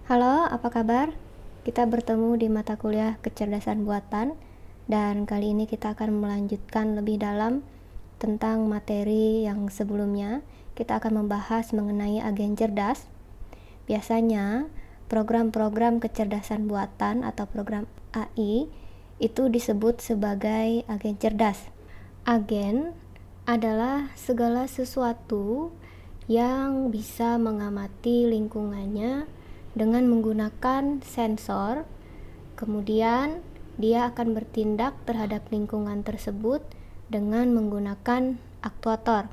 Halo, apa kabar? Kita bertemu di mata kuliah kecerdasan buatan dan kali ini kita akan melanjutkan lebih dalam tentang materi yang sebelumnya. Kita akan membahas mengenai agen cerdas. Biasanya program-program kecerdasan buatan atau program AI itu disebut sebagai agen cerdas. Agen adalah segala sesuatu yang bisa mengamati lingkungannya dengan menggunakan sensor, kemudian dia akan bertindak terhadap lingkungan tersebut dengan menggunakan aktuator.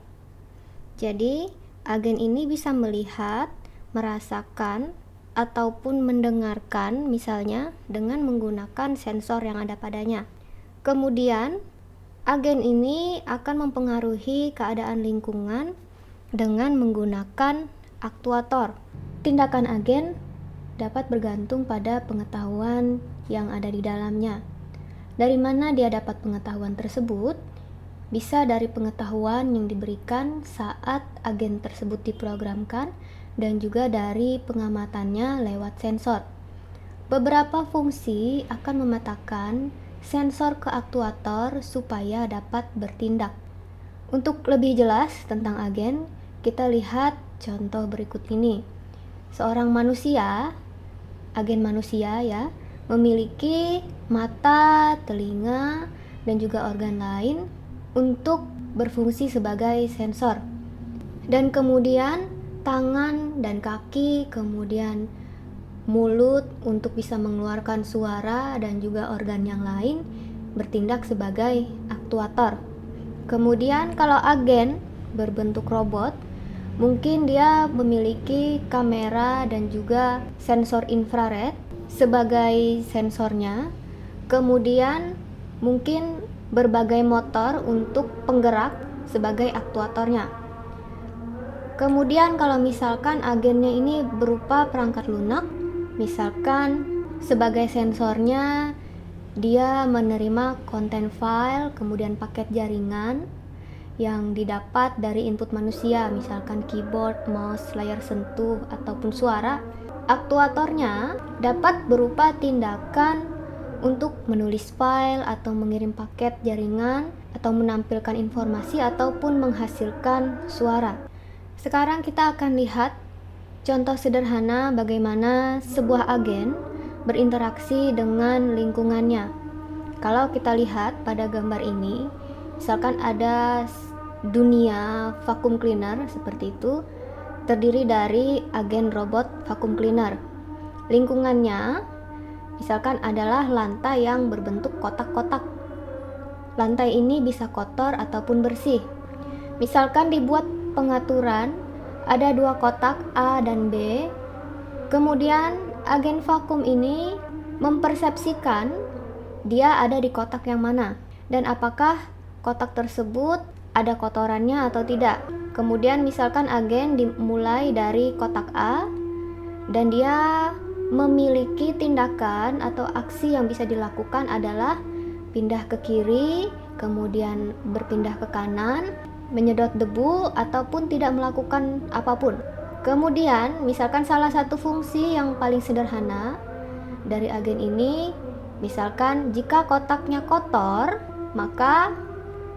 Jadi, agen ini bisa melihat, merasakan, ataupun mendengarkan misalnya dengan menggunakan sensor yang ada padanya. Kemudian, agen ini akan mempengaruhi keadaan lingkungan dengan menggunakan aktuator. Tindakan agen dapat bergantung pada pengetahuan yang ada di dalamnya. Dari mana dia dapat pengetahuan tersebut? Bisa dari pengetahuan yang diberikan saat agen tersebut diprogramkan dan juga dari pengamatannya lewat sensor. Beberapa fungsi akan mematakan sensor ke aktuator supaya dapat bertindak. Untuk lebih jelas tentang agen, kita lihat contoh berikut ini. Seorang manusia, agen manusia ya, memiliki mata, telinga, dan juga organ lain untuk berfungsi sebagai sensor. Dan kemudian tangan dan kaki, kemudian mulut untuk bisa mengeluarkan suara dan juga organ yang lain bertindak sebagai aktuator. Kemudian kalau agen berbentuk robot, mungkin dia memiliki kamera dan juga sensor infrared sebagai sensornya. Kemudian mungkin berbagai motor untuk penggerak sebagai aktuatornya. Kemudian kalau misalkan agennya ini berupa perangkat lunak, misalkan sebagai sensornya dia menerima konten file, kemudian paket jaringan yang didapat dari input manusia, misalkan keyboard, mouse, layar sentuh, ataupun suara. Aktuatornya dapat berupa tindakan untuk menulis file atau mengirim paket jaringan atau menampilkan informasi ataupun menghasilkan suara. Sekarang kita akan lihat contoh sederhana bagaimana sebuah agen berinteraksi dengan lingkungannya. Kalau kita lihat pada gambar ini, misalkan ada dunia vacuum cleaner seperti itu, terdiri dari agen robot vacuum cleaner. Lingkungannya misalkan adalah lantai yang berbentuk kotak-kotak. Lantai ini bisa kotor ataupun bersih. Misalkan dibuat pengaturan, ada dua kotak A dan B. Kemudian agen vakum ini mempersepsikan dia ada di kotak yang mana dan apakah kotak tersebut ada kotorannya atau tidak. Kemudian misalkan agen dimulai dari kotak A dan dia memiliki tindakan atau aksi yang bisa dilakukan adalah pindah ke kiri, kemudian berpindah ke kanan, menyedot debu ataupun tidak melakukan apapun. Kemudian misalkan salah satu fungsi yang paling sederhana dari agen ini, misalkan jika kotaknya kotor, maka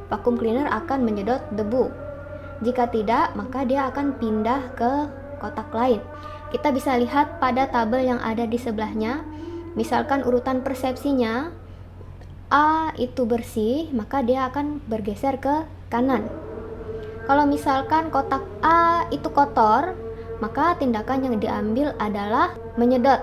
vacuum cleaner akan menyedot debu. Jika tidak, maka dia akan pindah ke kotak lain. Kita bisa lihat pada tabel yang ada di sebelahnya. Misalkan urutan persepsinya A itu bersih, maka dia akan bergeser ke kanan. Kalau misalkan kotak A itu kotor, maka tindakan yang diambil adalah menyedot.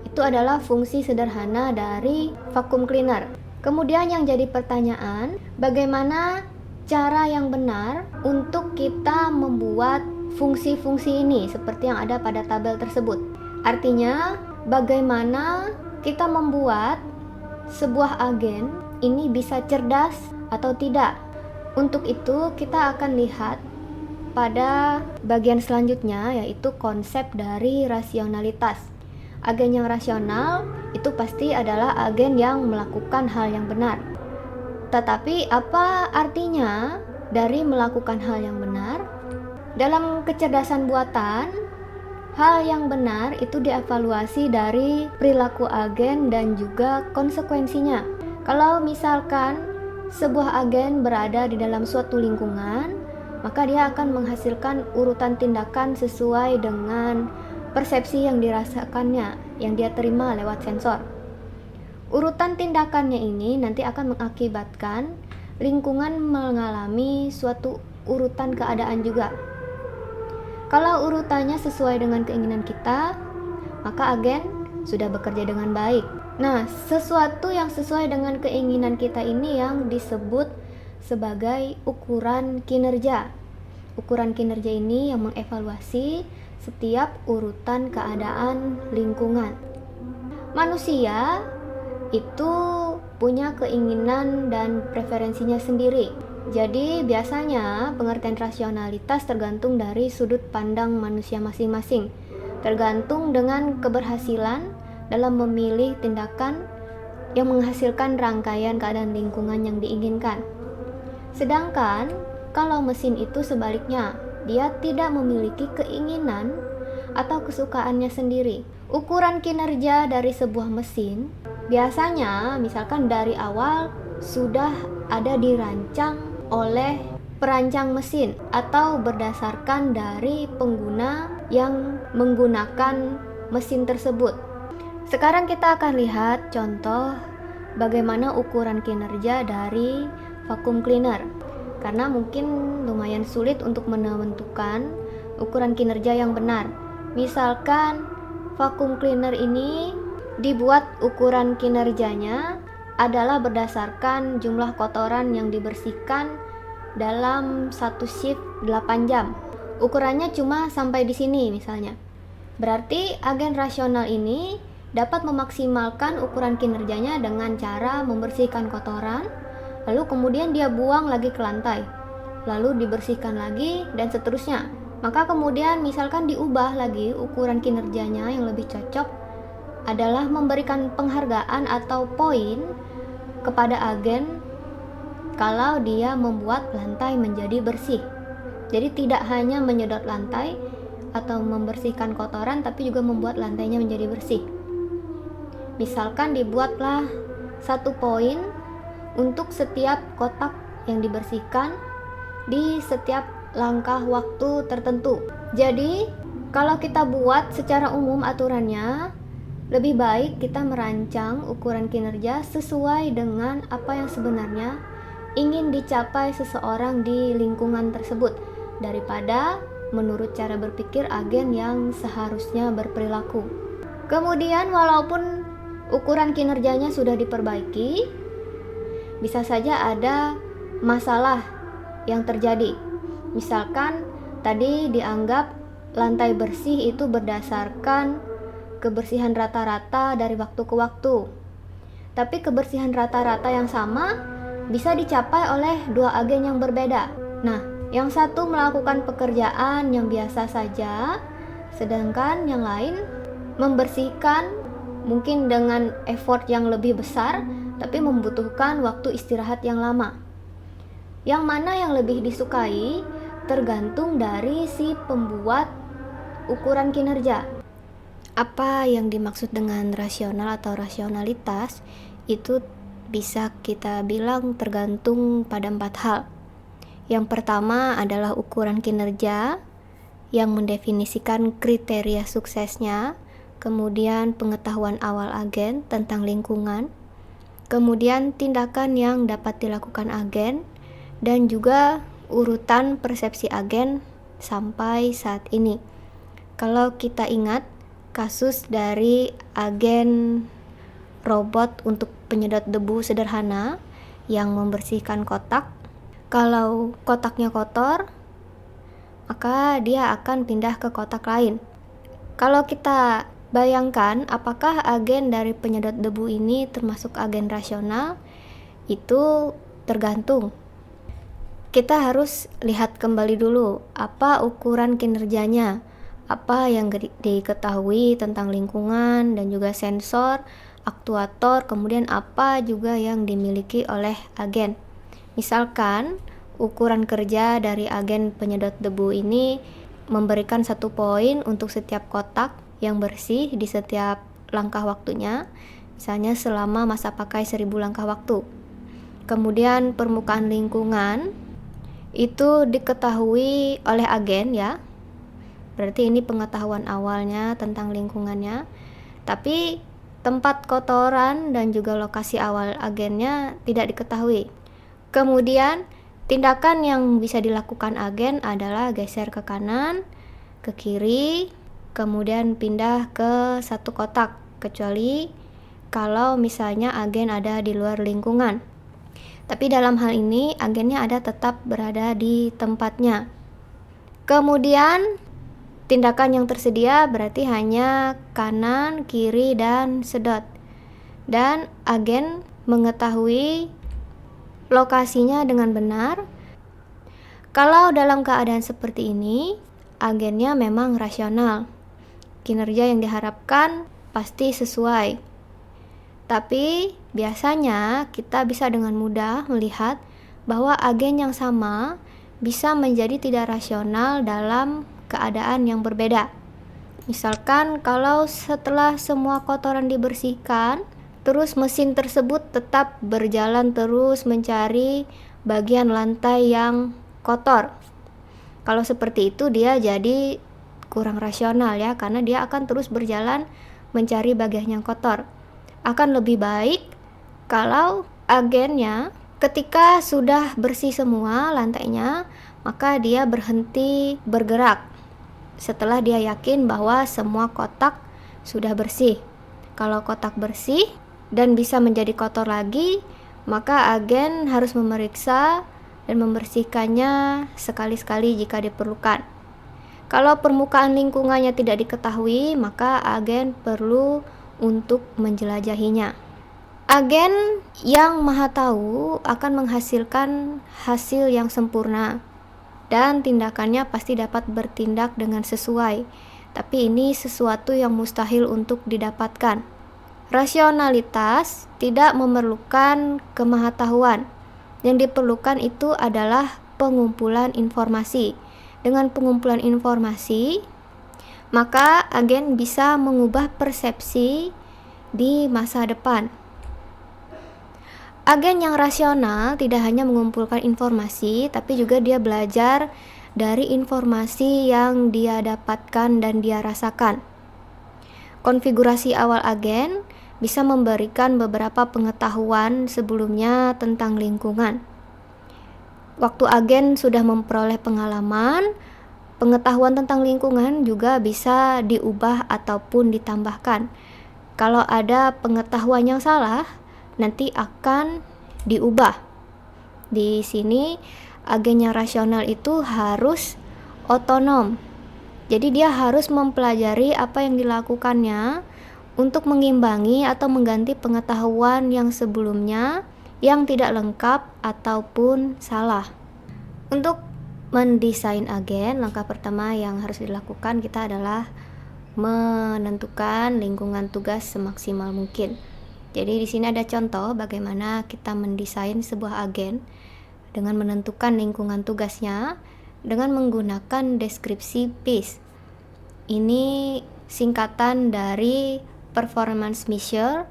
Itu adalah fungsi sederhana dari vacuum cleaner. Kemudian yang jadi pertanyaan, bagaimana cara yang benar untuk kita membuat fungsi-fungsi ini seperti yang ada pada tabel tersebut. Artinya, bagaimana kita membuat sebuah agen ini bisa cerdas atau tidak. Untuk itu, kita akan lihat pada bagian selanjutnya, yaitu konsep dari rasionalitas. Agen yang rasional itu pasti adalah agen yang melakukan hal yang benar. Tetapi apa artinya dari melakukan hal yang benar? Dalam kecerdasan buatan, Hal yang benar itu dievaluasi dari perilaku agen dan juga konsekuensinya. Kalau misalkan sebuah agen berada di dalam suatu lingkungan, maka dia akan menghasilkan urutan tindakan sesuai dengan persepsi yang dirasakannya, yang dia terima lewat sensor. Urutan tindakannya ini nanti akan mengakibatkan lingkungan mengalami suatu urutan keadaan juga. Kalau urutannya sesuai dengan keinginan kita, maka agen sudah bekerja dengan baik. Nah, sesuatu yang sesuai dengan keinginan kita ini yang disebut sebagai ukuran kinerja. Ukuran kinerja ini yang mengevaluasi setiap urutan keadaan lingkungan. Manusia itu punya keinginan dan preferensinya sendiri. Jadi biasanya pengertian rasionalitas tergantung dari sudut pandang manusia masing-masing, tergantung dengan keberhasilan dalam memilih tindakan yang menghasilkan rangkaian keadaan lingkungan yang diinginkan. Sedangkan kalau mesin itu sebaliknya, dia tidak memiliki keinginan atau kesukaannya sendiri. Ukuran kinerja dari sebuah mesin biasanya misalkan dari awal sudah ada dirancang oleh perancang mesin atau berdasarkan dari pengguna yang menggunakan mesin tersebut. Sekarang kita akan lihat contoh bagaimana ukuran kinerja dari vacuum cleaner, karena mungkin lumayan sulit untuk menentukan ukuran kinerja yang benar. Misalkan vacuum cleaner ini dibuat ukuran kinerjanya adalah berdasarkan jumlah kotoran yang dibersihkan dalam satu shift 8 jam. Ukurannya cuma sampai di sini misalnya. Berarti agen rasional ini dapat memaksimalkan ukuran kinerjanya dengan cara membersihkan kotoran, lalu kemudian dia buang lagi ke lantai, lalu dibersihkan lagi, dan seterusnya. Maka kemudian misalkan diubah lagi ukuran kinerjanya yang lebih cocok adalah memberikan penghargaan atau poin kepada agen kalau dia membuat lantai menjadi bersih. Jadi tidak hanya menyedot lantai atau membersihkan kotoran, tapi juga membuat lantainya menjadi bersih. Misalkan dibuatlah 1 poin untuk setiap kotak yang dibersihkan di setiap langkah waktu tertentu. Jadi kalau kita buat secara umum aturannya, lebih baik kita merancang ukuran kinerja sesuai dengan apa yang sebenarnya ingin dicapai seseorang di lingkungan tersebut, daripada menurut cara berpikir agen yang seharusnya berperilaku. Kemudian walaupun ukuran kinerjanya sudah diperbaiki, bisa saja ada masalah yang terjadi. Misalkan tadi dianggap lantai bersih itu berdasarkan kebersihan rata-rata dari waktu ke waktu, tapi kebersihan rata-rata yang sama bisa dicapai oleh 2 agen yang berbeda. Nah, yang satu melakukan pekerjaan yang biasa saja, sedangkan yang lain membersihkan mungkin dengan effort yang lebih besar, tapi membutuhkan waktu istirahat yang lama. Yang mana yang lebih disukai tergantung dari si pembuat ukuran kinerja. Apa yang dimaksud dengan rasional atau rasionalitas itu bisa kita bilang tergantung pada 4 hal. Yang pertama adalah ukuran kinerja yang mendefinisikan kriteria suksesnya, kemudian pengetahuan awal agen tentang lingkungan, kemudian tindakan yang dapat dilakukan agen, dan juga urutan persepsi agen sampai saat ini. Kalau kita ingat kasus dari agen robot untuk penyedot debu sederhana yang membersihkan kotak, kalau kotaknya kotor, maka dia akan pindah ke kotak lain. Kalau kita bayangkan apakah agen dari penyedot debu ini termasuk agen rasional, itu tergantung. Kita harus lihat kembali dulu apa ukuran kinerjanya, apa yang diketahui tentang lingkungan dan juga sensor, aktuator, kemudian apa juga yang dimiliki oleh agen. Misalkan ukuran kerja dari agen penyedot debu ini memberikan 1 poin untuk setiap kotak yang bersih di setiap langkah waktunya, misalnya selama masa pakai 1000 langkah waktu. Kemudian permukaan lingkungan itu diketahui oleh agen ya, berarti ini pengetahuan awalnya tentang lingkungannya, tapi tempat kotoran dan juga lokasi awal agennya tidak diketahui. Kemudian tindakan yang bisa dilakukan agen adalah geser ke kanan, ke kiri, kemudian pindah ke satu kotak, kecuali kalau misalnya agen ada di luar lingkungan. Tapi dalam hal ini agennya ada tetap berada di tempatnya. Kemudian tindakan yang tersedia berarti hanya kanan, kiri, dan sedot. Dan agen mengetahui lokasinya dengan benar. Kalau dalam keadaan seperti ini, agennya memang rasional. Kinerja yang diharapkan pasti sesuai. Tapi biasanya kita bisa dengan mudah melihat bahwa agen yang sama bisa menjadi tidak rasional dalam keadaan yang berbeda. Misalkan kalau setelah semua kotoran dibersihkan, terus mesin tersebut tetap berjalan terus mencari bagian lantai yang kotor. Kalau seperti itu dia jadi kurang rasional ya, karena dia akan terus berjalan mencari bagian yang kotor. Akan lebih baik kalau agennya ketika sudah bersih semua lantainya, maka dia berhenti bergerak setelah dia yakin bahwa semua kotak sudah bersih. Kalau kotak bersih dan bisa menjadi kotor lagi, maka agen harus memeriksa dan membersihkannya sekali-sekali jika diperlukan. Kalau permukaan lingkungannya tidak diketahui, maka agen perlu untuk menjelajahinya. Agen yang maha tahu akan menghasilkan hasil yang sempurna dan tindakannya pasti dapat bertindak dengan sesuai. Tapi ini sesuatu yang mustahil untuk didapatkan. Rasionalitas tidak memerlukan kemahatauan. Yang diperlukan itu adalah pengumpulan informasi. Dengan pengumpulan informasi, maka agen bisa mengubah persepsi di masa depan. Agen yang rasional tidak hanya mengumpulkan informasi, tapi juga dia belajar dari informasi yang dia dapatkan dan dia rasakan. Konfigurasi awal agen bisa memberikan beberapa pengetahuan sebelumnya tentang lingkungan. Waktu agen sudah memperoleh pengalaman, pengetahuan tentang lingkungan juga bisa diubah ataupun ditambahkan. Kalau ada pengetahuan yang salah, nanti akan diubah. Di sini agen yang rasional itu harus otonom. Jadi dia harus mempelajari apa yang dilakukannya untuk mengimbangi atau mengganti pengetahuan yang sebelumnya yang tidak lengkap ataupun salah. Untuk mendesain agen, langkah pertama yang harus dilakukan kita adalah menentukan lingkungan tugas semaksimal mungkin. Jadi di sini ada contoh bagaimana kita mendesain sebuah agen dengan menentukan lingkungan tugasnya dengan menggunakan deskripsi PEACE. Ini singkatan dari Performance Measure,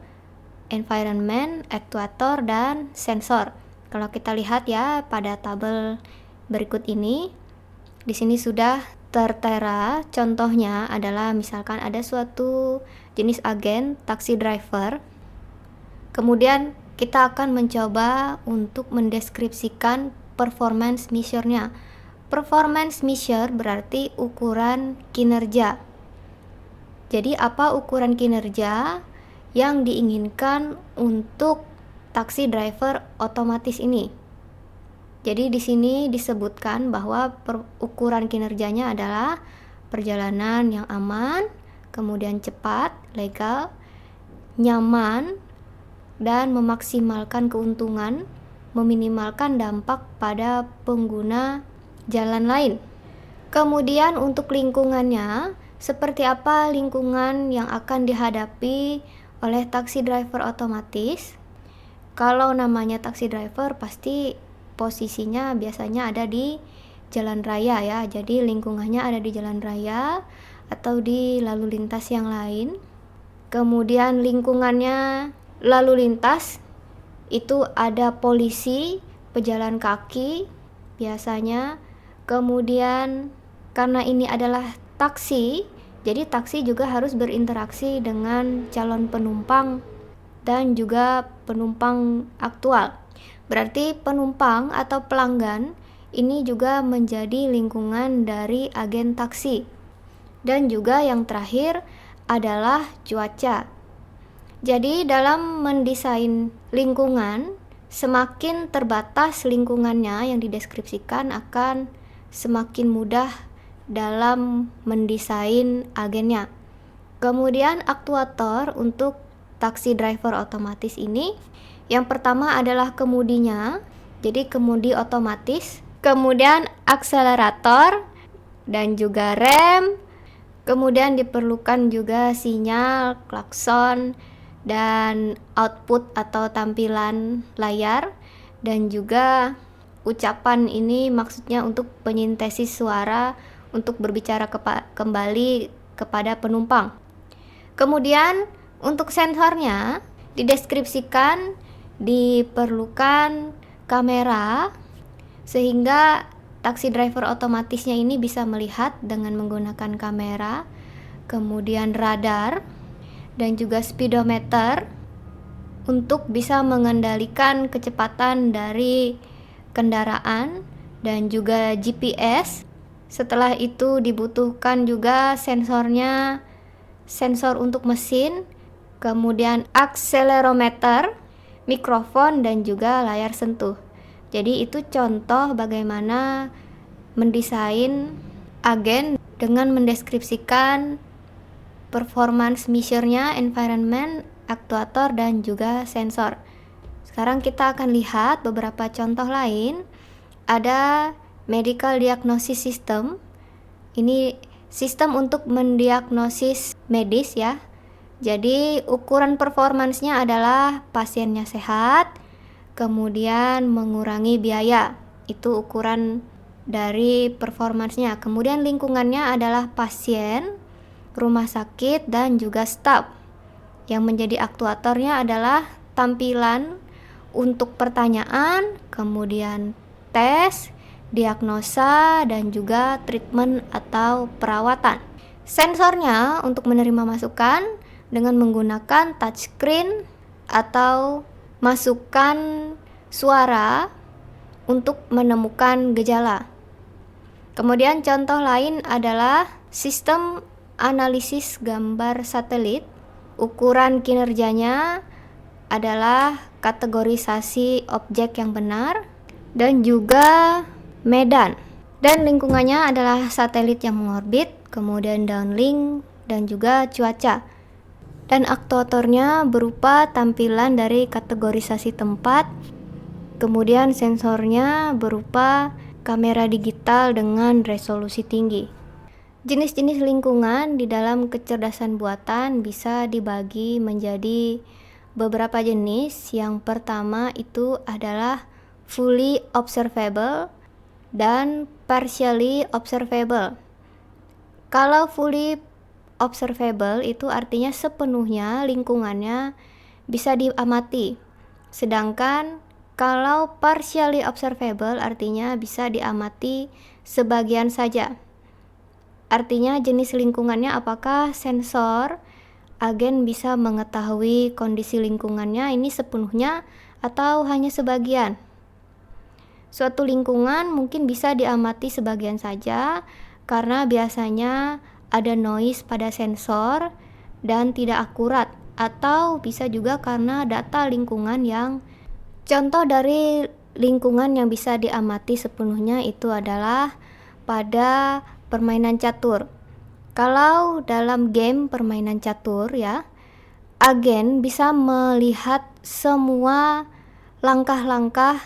Environment, Actuator, dan Sensor. Kalau kita lihat ya pada tabel berikut ini, di sini sudah tertera. Contohnya adalah misalkan ada suatu jenis agen taxi driver. Kemudian kita akan mencoba untuk mendeskripsikan performance measure-nya. Performance measure berarti ukuran kinerja. Jadi apa ukuran kinerja yang diinginkan untuk taxi driver otomatis ini? Jadi di sini disebutkan bahwa ukuran kinerjanya adalah perjalanan yang aman, kemudian cepat, legal, nyaman, dan memaksimalkan keuntungan, meminimalkan dampak pada pengguna jalan lain. Kemudian untuk lingkungannya, seperti apa lingkungan yang akan dihadapi oleh taxi driver otomatis? Kalau namanya taxi driver pasti posisinya biasanya ada di jalan raya ya. Jadi lingkungannya ada di jalan raya atau di lalu lintas yang lain. Kemudian lingkungannya lalu lintas itu ada polisi, pejalan kaki biasanya. Kemudian karena ini adalah taksi, jadi taksi juga harus berinteraksi dengan calon penumpang dan juga penumpang aktual. Berarti penumpang atau pelanggan ini juga menjadi lingkungan dari agen taksi. Dan juga yang terakhir adalah cuaca. Jadi dalam mendesain lingkungan, semakin terbatas lingkungannya yang dideskripsikan akan semakin mudah dalam mendesain agennya. Kemudian aktuator untuk taksi driver otomatis ini, yang pertama adalah kemudinya, jadi kemudi otomatis, kemudian akselerator dan juga rem, kemudian diperlukan juga sinyal, klakson, dan output atau tampilan layar, dan juga ucapan ini maksudnya untuk penyintesis suara untuk berbicara kembali kepada penumpang. Kemudian untuk sensornya dideskripsikan diperlukan kamera sehingga taksi driver otomatisnya ini bisa melihat dengan menggunakan kamera, kemudian radar dan juga speedometer untuk bisa mengendalikan kecepatan dari kendaraan dan juga GPS. Setelah itu dibutuhkan juga sensornya, sensor untuk mesin, kemudian akselerometer, mikrofon dan juga layar sentuh. Jadi itu contoh bagaimana mendesain agen dengan mendeskripsikan performance measure-nya, environment, aktuator dan juga sensor. Sekarang kita akan lihat beberapa contoh lain. Ada medical diagnosis system. Ini sistem untuk mendiagnosis medis ya. Jadi ukuran performance-nya adalah pasiennya sehat, kemudian mengurangi biaya. Itu ukuran dari performance-nya. Kemudian lingkungannya adalah pasien, rumah sakit dan juga staf. Yang menjadi aktuatornya adalah tampilan untuk pertanyaan, kemudian tes, diagnosa, dan juga treatment atau perawatan. Sensornya untuk menerima masukan dengan menggunakan touchscreen atau masukan suara untuk menemukan gejala. Kemudian contoh lain adalah sistem analisis gambar satelit. Ukuran kinerjanya adalah kategorisasi objek yang benar dan juga medan. Dan lingkungannya adalah satelit yang mengorbit, kemudian downlink dan juga cuaca. Dan aktuatornya berupa tampilan dari kategorisasi tempat, kemudian sensornya berupa kamera digital dengan resolusi tinggi. Jenis-jenis lingkungan di dalam kecerdasan buatan bisa dibagi menjadi beberapa jenis. Yang pertama itu adalah fully observable dan partially observable. Kalau fully observable itu artinya sepenuhnya lingkungannya bisa diamati. Sedangkan kalau partially observable artinya bisa diamati sebagian saja. Artinya jenis lingkungannya apakah sensor agen bisa mengetahui kondisi lingkungannya ini sepenuhnya atau hanya sebagian. Suatu lingkungan mungkin bisa diamati sebagian saja karena biasanya ada noise pada sensor dan tidak akurat, atau bisa juga karena data lingkungan yang contoh dari lingkungan yang bisa diamati sepenuhnya itu adalah pada permainan catur. Kalau dalam game permainan catur ya, agen bisa melihat semua langkah-langkah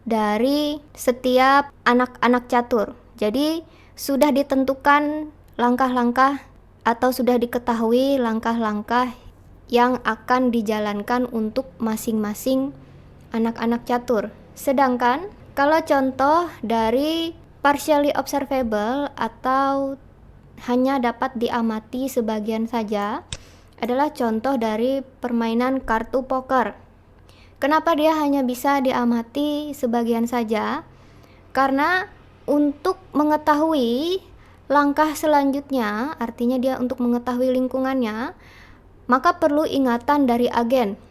dari setiap anak-anak catur. Jadi sudah ditentukan langkah-langkah atau sudah diketahui langkah-langkah yang akan dijalankan untuk masing-masing anak-anak catur. Sedangkan kalau contoh dari Partially observable atau hanya dapat diamati sebagian saja adalah contoh dari permainan kartu poker. Kenapa dia hanya bisa diamati sebagian saja? Karena untuk mengetahui langkah selanjutnya, artinya dia untuk mengetahui lingkungannya, maka perlu ingatan dari agen.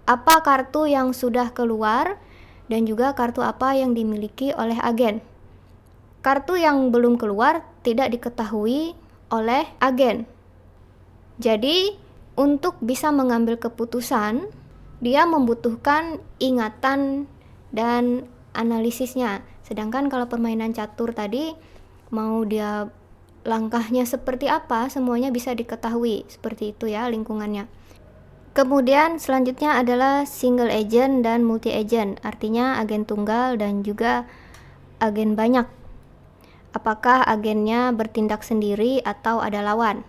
Apa kartu yang sudah keluar dan juga kartu apa yang dimiliki oleh agen. Kartu yang belum keluar tidak diketahui oleh agen. Jadi, untuk bisa mengambil keputusan, dia membutuhkan ingatan dan analisisnya. Sedangkan kalau permainan catur tadi, mau dia langkahnya seperti apa, semuanya bisa diketahui. Seperti itu ya lingkungannya. Kemudian selanjutnya adalah single agent dan multi agent, artinya agen tunggal dan juga agen banyak. Apakah agennya bertindak sendiri atau ada lawan?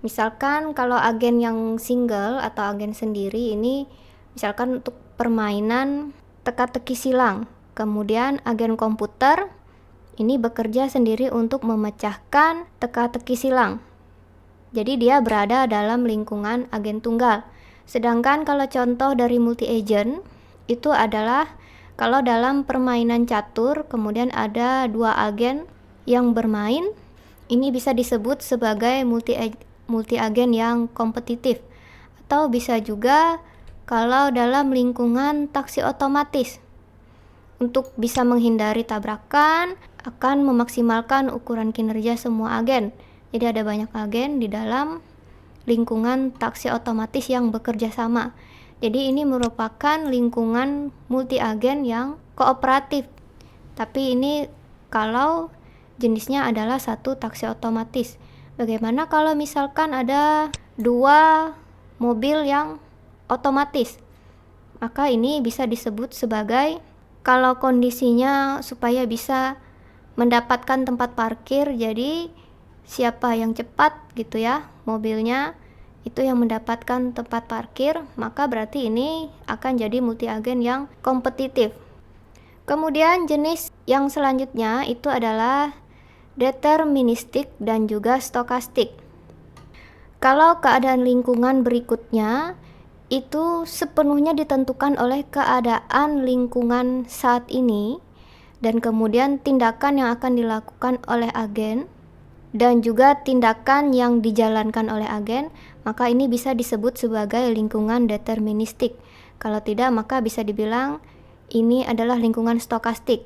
Misalkan kalau agen yang single atau agen sendiri ini, misalkan untuk permainan teka-teki silang, kemudian agen komputer ini bekerja sendiri untuk memecahkan teka-teki silang. Jadi dia berada dalam lingkungan agen tunggal. Sedangkan kalau contoh dari multi agent itu adalah kalau dalam permainan catur kemudian ada dua agen yang bermain, ini bisa disebut sebagai multi agen yang kompetitif. Atau bisa juga kalau dalam lingkungan taksi otomatis. Untuk bisa menghindari tabrakan, akan memaksimalkan ukuran kinerja semua agen. Jadi ada banyak agen di dalam lingkungan taksi otomatis yang bekerja sama. Jadi ini merupakan lingkungan multi agen yang kooperatif. Tapi ini kalau jenisnya adalah satu taksi otomatis. Bagaimana kalau misalkan ada dua mobil yang otomatis? Maka ini bisa disebut sebagai, kalau kondisinya supaya bisa mendapatkan tempat parkir, jadi siapa yang cepat gitu ya mobilnya, itu yang mendapatkan tempat parkir, maka berarti ini akan jadi multi agen yang kompetitif. Kemudian jenis yang selanjutnya itu adalah deterministik dan juga stokastik. Kalau keadaan lingkungan berikutnya itu sepenuhnya ditentukan oleh keadaan lingkungan saat ini dan kemudian tindakan yang akan dilakukan oleh agen dan juga tindakan yang dijalankan oleh agen, maka ini bisa disebut sebagai lingkungan deterministik. Kalau tidak, maka bisa dibilang ini adalah lingkungan stokastik.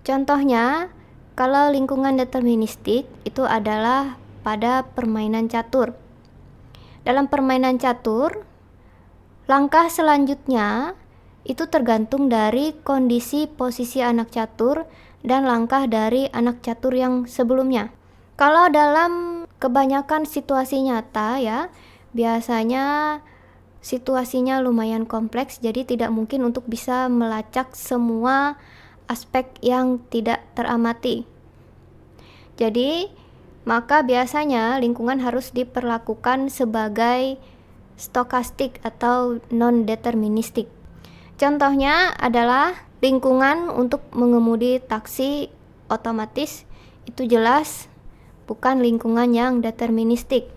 Contohnya, kalau lingkungan deterministik itu adalah pada permainan catur. Dalam permainan catur, langkah selanjutnya itu tergantung dari kondisi posisi anak catur dan langkah dari anak catur yang sebelumnya. Kalau dalam kebanyakan situasi nyata ya, biasanya situasinya lumayan kompleks, jadi tidak mungkin untuk bisa melacak semua aspek yang tidak teramati. Jadi, maka biasanya lingkungan harus diperlakukan sebagai stokastik atau non-deterministik. Contohnya adalah lingkungan untuk mengemudi taksi otomatis, itu jelas bukan lingkungan yang deterministik,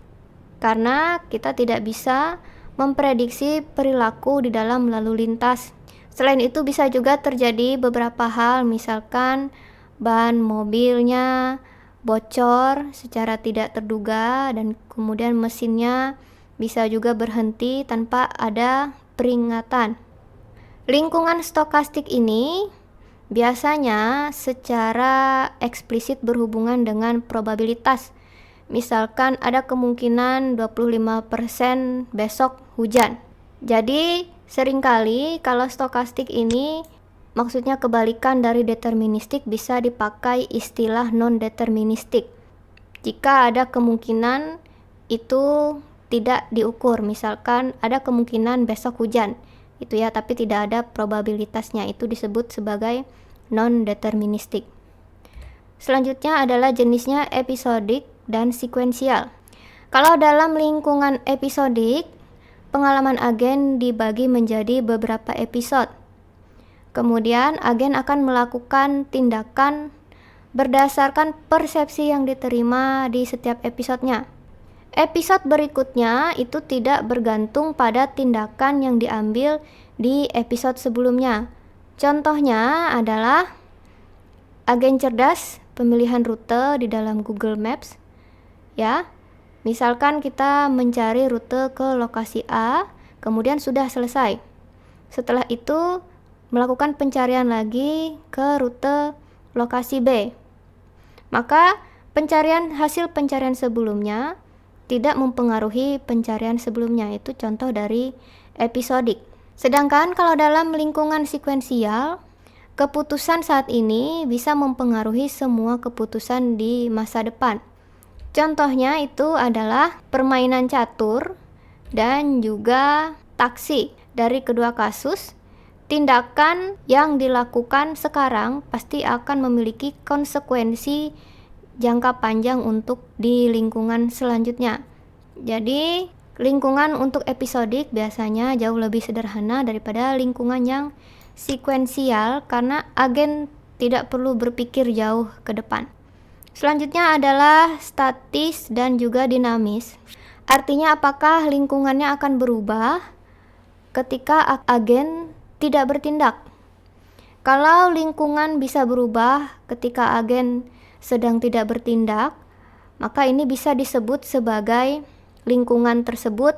karena kita tidak bisa memprediksi perilaku di dalam lalu lintas. Selain itu bisa juga terjadi beberapa hal, misalkan ban mobilnya bocor secara tidak terduga dan kemudian mesinnya bisa juga berhenti tanpa ada peringatan. Lingkungan stokastik ini biasanya secara eksplisit berhubungan dengan probabilitas. Misalkan ada kemungkinan 25% besok hujan. Jadi seringkali kalau stokastik ini maksudnya kebalikan dari deterministik, bisa dipakai istilah non-deterministik. Jika ada kemungkinan itu tidak diukur, misalkan ada kemungkinan besok hujan, itu ya, tapi tidak ada probabilitasnya, itu disebut sebagai non-deterministik. Selanjutnya adalah jenisnya episodik dan sekuensial. Kalau dalam lingkungan episodik, pengalaman agen dibagi menjadi beberapa episode. Kemudian agen akan melakukan tindakan berdasarkan persepsi yang diterima di setiap episodenya. Episode berikutnya itu tidak bergantung pada tindakan yang diambil di episode sebelumnya. Contohnya adalah agen cerdas pemilihan rute di dalam Google Maps. Ya, misalkan kita mencari rute ke lokasi A, kemudian sudah selesai. Setelah itu melakukan pencarian lagi ke rute lokasi B. Maka hasil pencarian sebelumnya tidak mempengaruhi pencarian sebelumnya. Itu contoh dari episodik. Sedangkan kalau dalam lingkungan sekuensial, keputusan saat ini bisa mempengaruhi semua keputusan di masa depan. Contohnya itu adalah permainan catur dan juga taksi. Dari kedua kasus, tindakan yang dilakukan sekarang pasti akan memiliki konsekuensi jangka panjang untuk di lingkungan selanjutnya. Jadi, lingkungan untuk episodik biasanya jauh lebih sederhana daripada lingkungan yang sekuensial karena agen tidak perlu berpikir jauh ke depan. Selanjutnya adalah statis dan juga dinamis. Artinya apakah lingkungannya akan berubah ketika agen tidak bertindak. Kalau lingkungan bisa berubah ketika agen sedang tidak bertindak, maka ini bisa disebut sebagai lingkungan tersebut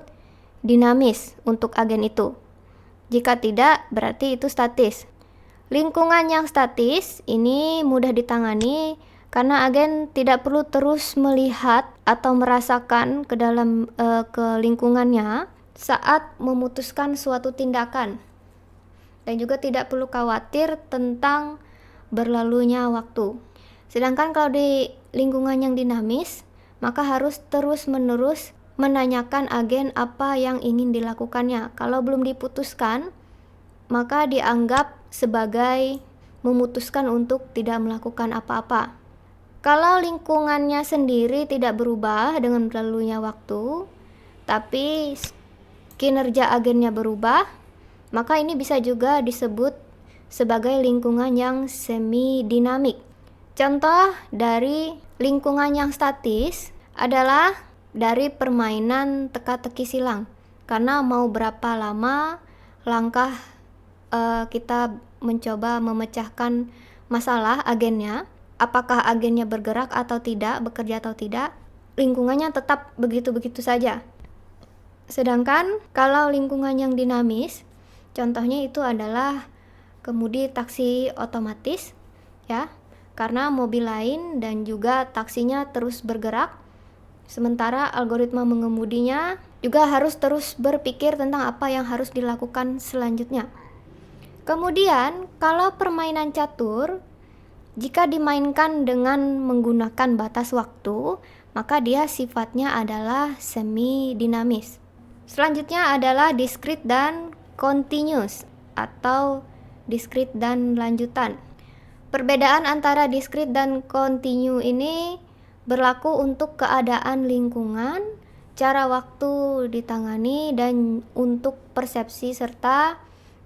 dinamis untuk agen itu. Jika tidak, berarti itu statis. Lingkungan yang statis ini mudah ditangani karena agen tidak perlu terus melihat atau merasakan ke dalam ke lingkungannya saat memutuskan suatu tindakan. Dan juga tidak perlu khawatir tentang berlalunya waktu. Sedangkan kalau di lingkungan yang dinamis, maka harus terus-menerus menanyakan agen apa yang ingin dilakukannya. Kalau belum diputuskan, maka dianggap sebagai memutuskan untuk tidak melakukan apa-apa. Kalau lingkungannya sendiri tidak berubah dengan berlalunya waktu, tapi kinerja agennya berubah, maka ini bisa juga disebut sebagai lingkungan yang semi dinamik. Contoh dari lingkungan yang statis adalah dari permainan teka-teki silang. Karena mau berapa lama langkah kita mencoba memecahkan masalah agennya, apakah agennya bergerak atau tidak, bekerja atau tidak, lingkungannya tetap begitu-begitu saja. Sedangkan kalau lingkungan yang dinamis, contohnya itu adalah kemudi taksi otomatis, ya, karena mobil lain dan juga taksinya terus bergerak, sementara algoritma mengemudinya juga harus terus berpikir tentang apa yang harus dilakukan selanjutnya. Kemudian, kalau permainan catur, jika dimainkan dengan menggunakan batas waktu, maka dia sifatnya adalah semi dinamis. Selanjutnya adalah discrete dan continuous atau discrete dan lanjutan. Perbedaan antara discrete dan continue ini berlaku untuk keadaan lingkungan, cara waktu ditangani, dan untuk persepsi serta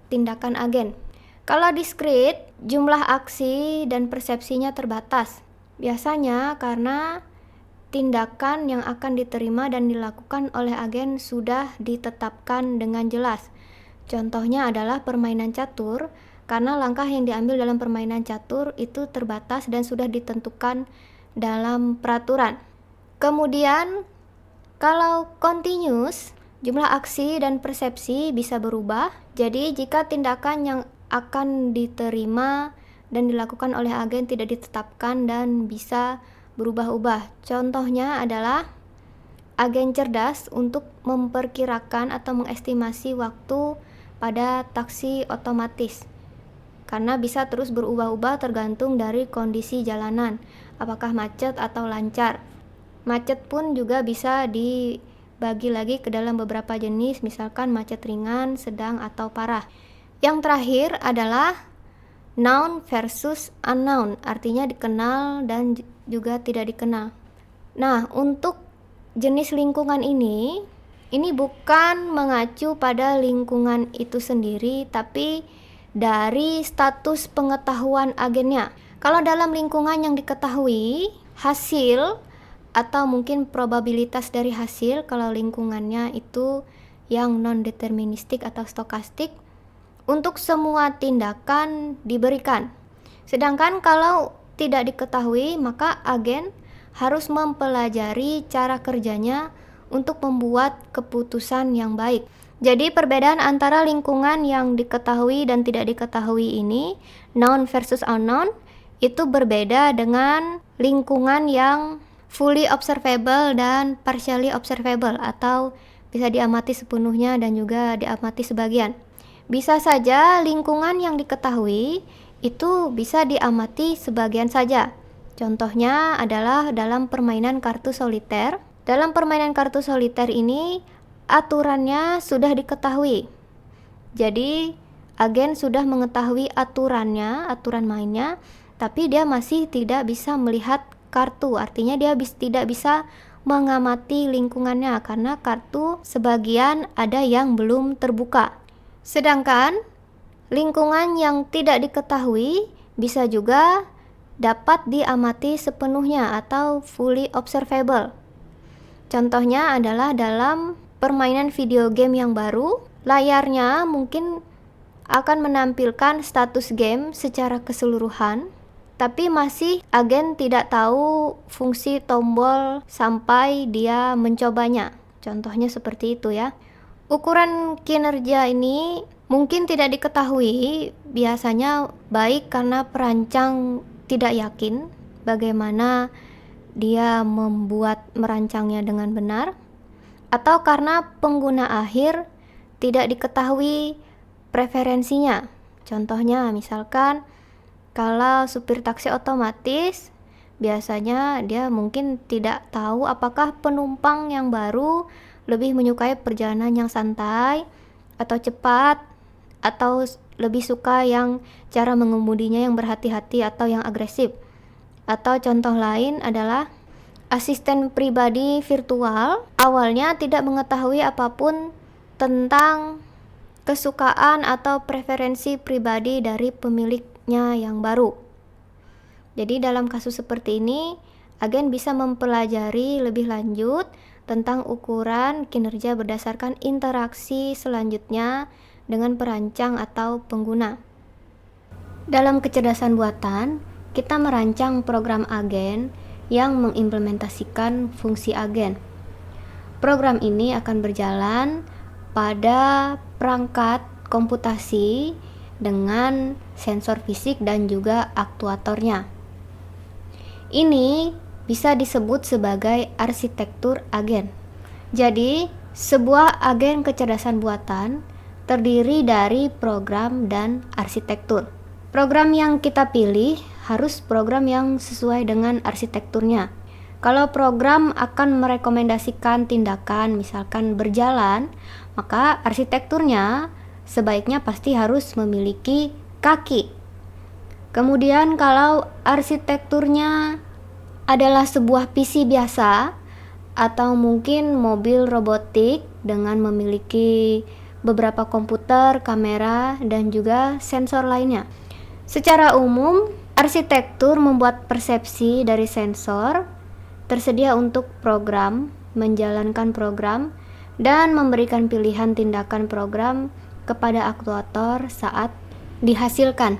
tindakan agen. Kalau discrete, jumlah aksi dan persepsinya terbatas. Biasanya karena tindakan yang akan diterima dan dilakukan oleh agen sudah ditetapkan dengan jelas. Contohnya adalah permainan catur, karena langkah yang diambil dalam permainan catur itu terbatas dan sudah ditentukan dalam peraturan. Kemudian, kalau continuous, jumlah aksi dan persepsi bisa berubah. Jadi, jika tindakan yang akan diterima dan dilakukan oleh agen tidak ditetapkan dan bisa berubah-ubah. Contohnya adalah agen cerdas untuk memperkirakan atau mengestimasi waktu pada taksi otomatis. Karena bisa terus berubah-ubah tergantung dari kondisi jalanan, apakah macet atau lancar. Macet pun juga bisa dibagi lagi ke dalam beberapa jenis, misalkan macet ringan, sedang, atau parah. Yang terakhir adalah noun versus unknown, artinya dikenal dan juga tidak dikenal. Nah, untuk jenis lingkungan ini bukan mengacu pada lingkungan itu sendiri, tapi dari status pengetahuan agennya. Kalau dalam lingkungan yang diketahui, hasil atau mungkin probabilitas dari hasil kalau lingkungannya itu yang non-deterministik atau stokastik, untuk semua tindakan diberikan. Sedangkan kalau tidak diketahui, maka agen harus mempelajari cara kerjanya untuk membuat keputusan yang baik. Jadi perbedaan antara lingkungan yang diketahui dan tidak diketahui ini, known versus unknown, itu berbeda dengan lingkungan yang fully observable dan partially observable, atau bisa diamati sepenuhnya dan juga diamati sebagian. Bisa saja lingkungan yang diketahui itu bisa diamati sebagian saja. Contohnya adalah dalam permainan kartu soliter. Dalam permainan kartu soliter ini aturannya sudah diketahui. Jadi agen sudah mengetahui aturannya, aturan mainnya, tapi dia masih tidak bisa melihat kartu. Artinya dia tidak bisa mengamati lingkungannya karena kartu sebagian ada yang belum terbuka. Sedangkan lingkungan yang tidak diketahui bisa juga dapat diamati sepenuhnya atau fully observable. Contohnya adalah dalam permainan video game yang baru, layarnya mungkin akan menampilkan status game secara keseluruhan, tapi masih agen tidak tahu fungsi tombol sampai dia mencobanya. Contohnya seperti itu ya. Ukuran kinerja ini mungkin tidak diketahui, biasanya baik karena perancang tidak yakin bagaimana dia merancangnya dengan benar, atau karena pengguna akhir tidak diketahui preferensinya. Contohnya misalkan kalau supir taksi otomatis, biasanya dia mungkin tidak tahu apakah penumpang yang baru lebih menyukai perjalanan yang santai atau cepat, atau lebih suka yang cara mengemudinya yang berhati-hati atau yang agresif. Atau contoh lain adalah asisten pribadi virtual awalnya tidak mengetahui apapun tentang kesukaan atau preferensi pribadi dari pemiliknya yang baru. Jadi dalam kasus seperti ini, agen bisa mempelajari lebih lanjut tentang ukuran kinerja berdasarkan interaksi selanjutnya dengan perancang atau pengguna. Dalam kecerdasan buatan, kita merancang program agen yang mengimplementasikan fungsi agen. Program ini akan berjalan pada perangkat komputasi dengan sensor fisik dan juga aktuatornya. Ini bisa disebut sebagai arsitektur agen. Jadi, sebuah agen kecerdasan buatan terdiri dari program dan arsitektur. Program yang kita pilih harus program yang sesuai dengan arsitekturnya. Kalau program akan merekomendasikan tindakan misalkan berjalan, maka arsitekturnya sebaiknya pasti harus memiliki kaki. Kemudian kalau arsitekturnya adalah sebuah PC biasa atau mungkin mobil robotik dengan memiliki beberapa komputer, kamera, dan juga sensor lainnya. Secara umum, arsitektur membuat persepsi dari sensor tersedia untuk program, menjalankan program, dan memberikan pilihan tindakan program kepada aktuator saat dihasilkan.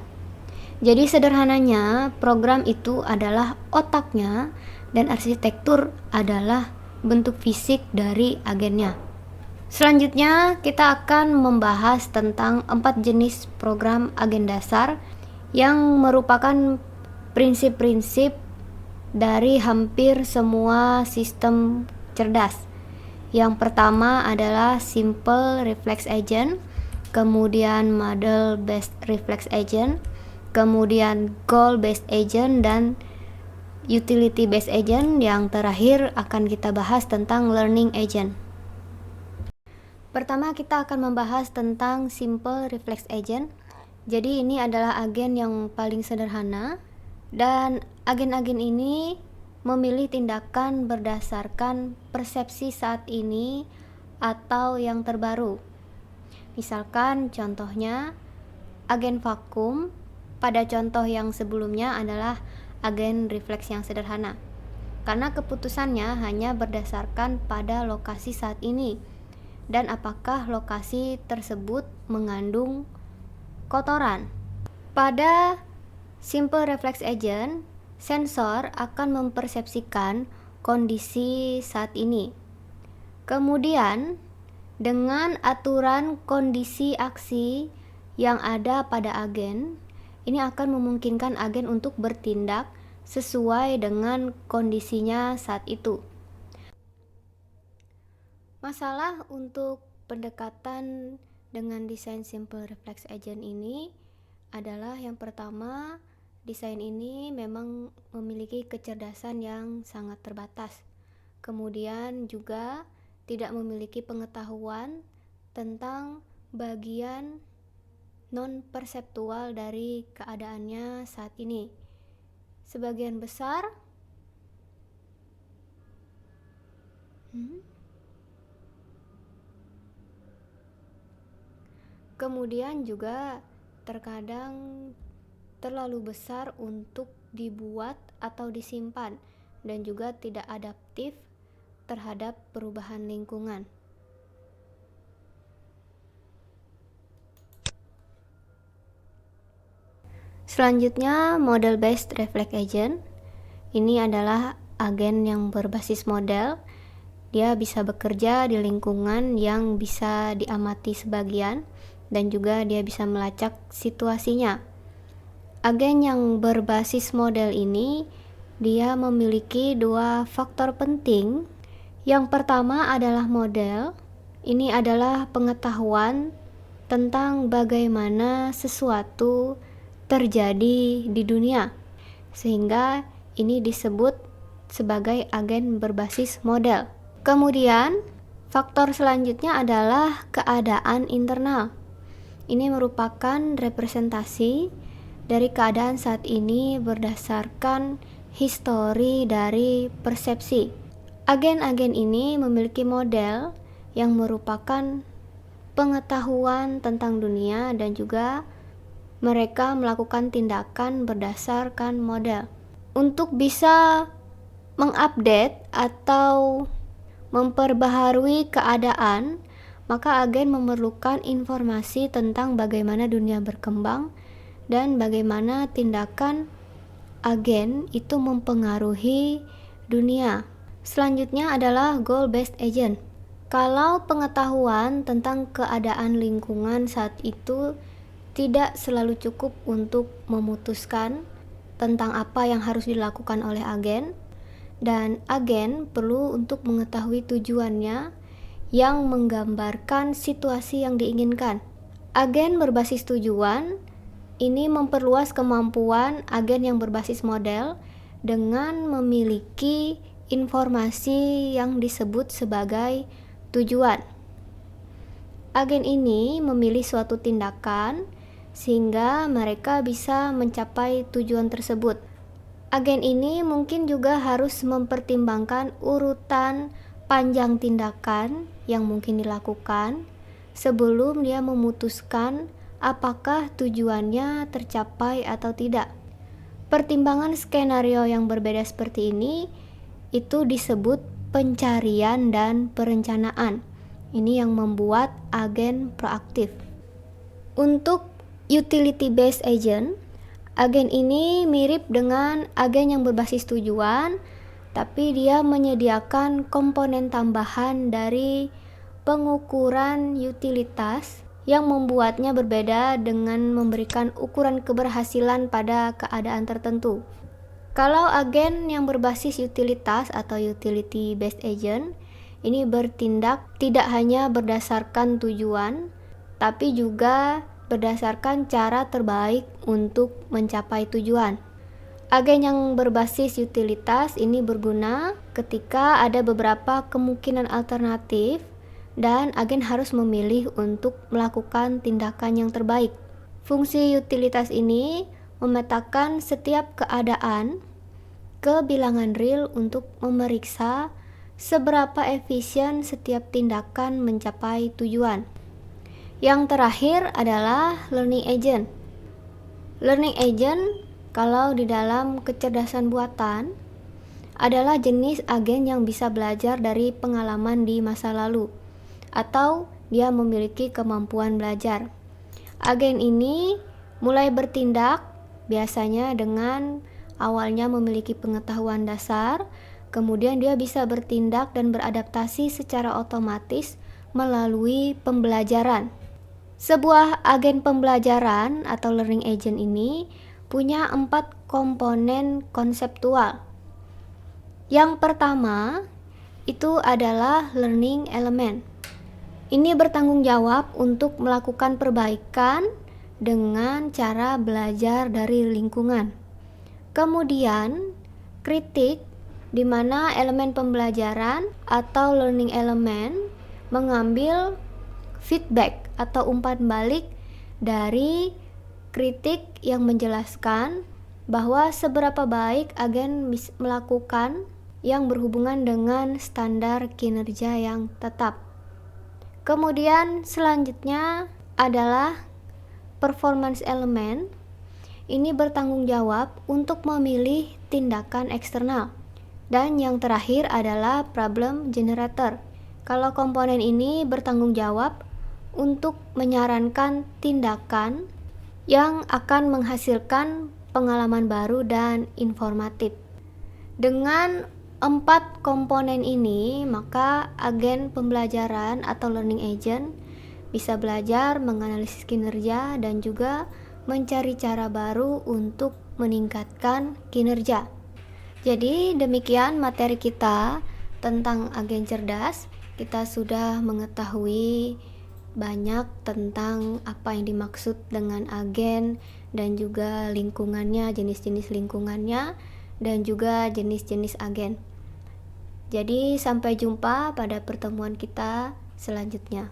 Jadi sederhananya, program itu adalah otaknya dan arsitektur adalah bentuk fisik dari agennya. Selanjutnya, kita akan membahas tentang 4 jenis program agen dasar yang merupakan prinsip-prinsip dari hampir semua sistem cerdas. Yang pertama adalah Simple Reflex Agent, kemudian Model Based Reflex Agent, kemudian Goal Based Agent, dan Utility Based Agent. Yang terakhir akan kita bahas tentang Learning Agent. Pertama kita akan membahas tentang Simple Reflex Agent. Jadi ini adalah agen yang paling sederhana, dan agen-agen ini memilih tindakan berdasarkan persepsi saat ini atau yang terbaru. Misalkan contohnya agen vakum pada contoh yang sebelumnya adalah agen refleks yang sederhana, karena keputusannya hanya berdasarkan pada lokasi saat ini dan apakah lokasi tersebut mengandung kotoran. Pada simple reflex agent, sensor akan mempersepsikan kondisi saat ini. Kemudian, dengan aturan kondisi aksi yang ada pada agen, ini akan memungkinkan agen untuk bertindak sesuai dengan kondisinya saat itu. Masalah untuk pendekatan dengan desain simple reflex agent ini adalah yang pertama, desain ini memang memiliki kecerdasan yang sangat terbatas. Kemudian juga tidak memiliki pengetahuan tentang bagian non-perseptual dari keadaannya saat ini. Sebagian besar kemudian juga terkadang terlalu besar untuk dibuat atau disimpan dan juga tidak adaptif terhadap perubahan lingkungan. Selanjutnya, model based reflex agent. Ini adalah agen yang berbasis model. Dia bisa bekerja di lingkungan yang bisa diamati sebagian dan juga dia bisa melacak situasinya. Agen yang berbasis model ini dia memiliki dua faktor penting. Yang pertama adalah model. Ini adalah pengetahuan tentang bagaimana sesuatu terjadi di dunia, sehingga ini disebut sebagai agen berbasis model. Kemudian faktor selanjutnya adalah keadaan internal. Ini merupakan representasi dari keadaan saat ini berdasarkan histori dari persepsi. Agen-agen ini memiliki model yang merupakan pengetahuan tentang dunia dan juga mereka melakukan tindakan berdasarkan model. Untuk bisa mengupdate atau memperbaharui keadaan, maka agen memerlukan informasi tentang bagaimana dunia berkembang dan bagaimana tindakan agen itu mempengaruhi dunia. Selanjutnya adalah goal based agent. Kalau pengetahuan tentang keadaan lingkungan saat itu tidak selalu cukup untuk memutuskan tentang apa yang harus dilakukan oleh agen, dan agen perlu untuk mengetahui tujuannya yang menggambarkan situasi yang diinginkan. Agen berbasis tujuan ini memperluas kemampuan agen yang berbasis model dengan memiliki informasi yang disebut sebagai tujuan. Agen ini memilih suatu tindakan sehingga mereka bisa mencapai tujuan tersebut. Agen ini mungkin juga harus mempertimbangkan urutan panjang tindakan yang mungkin dilakukan sebelum dia memutuskan apakah tujuannya tercapai atau tidak. Pertimbangan skenario yang berbeda seperti ini itu disebut pencarian dan perencanaan. Ini yang membuat agen proaktif. Untuk utility based agent, agen ini mirip dengan agen yang berbasis tujuan, tapi dia menyediakan komponen tambahan dari pengukuran utilitas yang membuatnya berbeda dengan memberikan ukuran keberhasilan pada keadaan tertentu. Kalau agen yang berbasis utilitas atau utility based agent ini bertindak tidak hanya berdasarkan tujuan, tapi juga berdasarkan cara terbaik untuk mencapai tujuan. Agen yang berbasis utilitas ini berguna ketika ada beberapa kemungkinan alternatif dan agen harus memilih untuk melakukan tindakan yang terbaik. Fungsi utilitas ini memetakan setiap keadaan ke bilangan real untuk memeriksa seberapa efisien setiap tindakan mencapai tujuan. Yang terakhir adalah learning agent. Learning agent kalau di dalam kecerdasan buatan adalah jenis agen yang bisa belajar dari pengalaman di masa lalu atau dia memiliki kemampuan belajar. Agen ini mulai bertindak biasanya dengan awalnya memiliki pengetahuan dasar, kemudian dia bisa bertindak dan beradaptasi secara otomatis melalui pembelajaran. Sebuah agen pembelajaran atau learning agent ini punya 4 komponen konseptual. Yang pertama itu adalah learning element. Ini bertanggung jawab untuk melakukan perbaikan dengan cara belajar dari lingkungan. Kemudian kritik, di mana elemen pembelajaran atau learning element mengambil feedback atau umpan balik dari kritik yang menjelaskan bahwa seberapa baik agen melakukan yang berhubungan dengan standar kinerja yang tetap. Kemudian selanjutnya adalah performance element. Ini bertanggung jawab untuk memilih tindakan eksternal. Dan yang terakhir adalah problem generator. Kalau komponen ini bertanggung jawab untuk menyarankan tindakan yang akan menghasilkan pengalaman baru dan informatif. Dengan 4 komponen ini, maka agen pembelajaran atau learning agent bisa belajar menganalisis kinerja dan juga mencari cara baru untuk meningkatkan kinerja. Jadi demikian materi kita tentang agen cerdas. Kita sudah mengetahui banyak tentang apa yang dimaksud dengan agen dan juga lingkungannya, jenis-jenis lingkungannya dan juga jenis-jenis agen. Jadi sampai jumpa pada pertemuan kita selanjutnya.